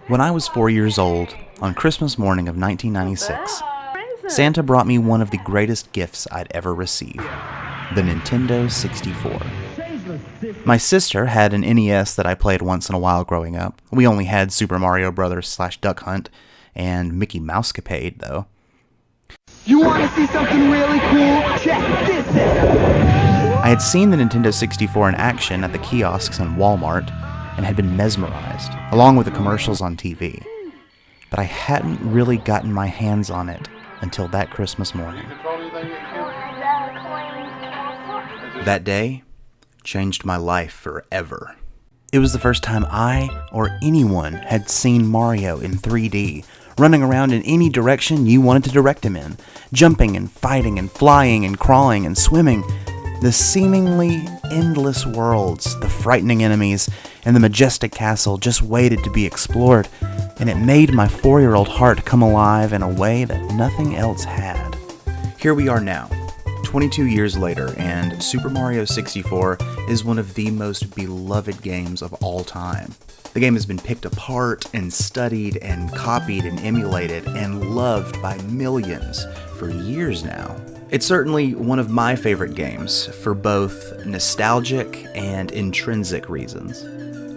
When I was 4 years old, on Christmas morning of 1996, Santa brought me one of the greatest gifts I'd ever received, the Nintendo 64. My sister had an NES that I played once in a while growing up. We only had Super Mario Bros. / Duck Hunt and Mickey Mousecapade, though. You want to see something really cool? Check this out! I had seen the Nintendo 64 in action at the kiosks in Walmart and had been mesmerized, along with the commercials on TV. But I hadn't really gotten my hands on it until that Christmas morning. That day changed my life forever. It was the first time I or anyone had seen Mario in 3D, running around in any direction you wanted to direct him in, jumping and fighting and flying and crawling and swimming. The seemingly endless worlds, the frightening enemies, and the majestic castle just waited to be explored, and it made my 4-year-old heart come alive in a way that nothing else had. Here we are now, 22 years later, and Super Mario 64 is one of the most beloved games of all time. The game has been picked apart and studied and copied and emulated and loved by millions for years now. It's certainly one of my favorite games for both nostalgic and intrinsic reasons.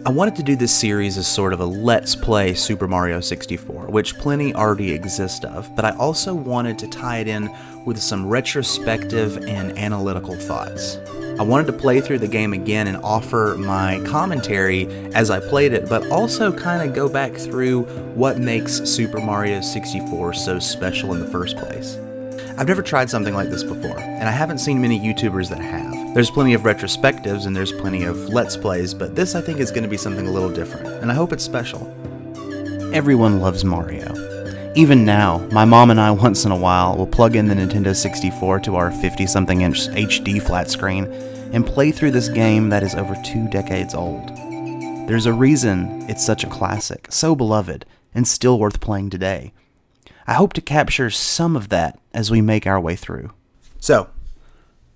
I wanted to do this series as sort of a Let's Play Super Mario 64, which plenty already exist of, but I also wanted to tie it in with some retrospective and analytical thoughts. I wanted to play through the game again and offer my commentary as I played it, but also kind of go back through what makes Super Mario 64 so special in the first place. I've never tried something like this before, and I haven't seen many YouTubers that have. There's plenty of retrospectives and there's plenty of Let's Plays, but this I think is going to be something a little different, and I hope it's special. Everyone loves Mario. Even now, my mom and I once in a while will plug in the Nintendo 64 to our 50-something inch HD flat screen and play through this game that is over 2 decades old. There's a reason it's such a classic, so beloved, and still worth playing today. I hope to capture some of that as we make our way through. So,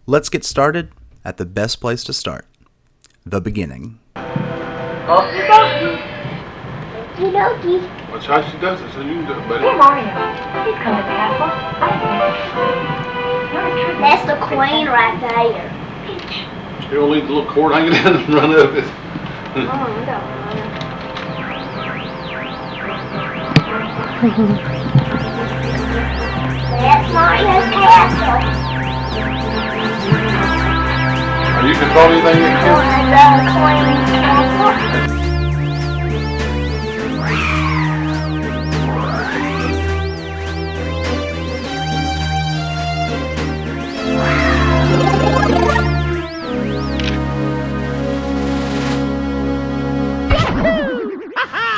let's get started at the best place to start, the beginning. Okie dokie. Okie dokie. Watch how she does it, so you can do it, buddy. Hey, Mario. Please come to the castle. That's the queen right there. Peach. You don't leave the little cord hanging down and run up it. That's Mario's castle. Are you controlling anything you can? The queen's castle. Ha ha!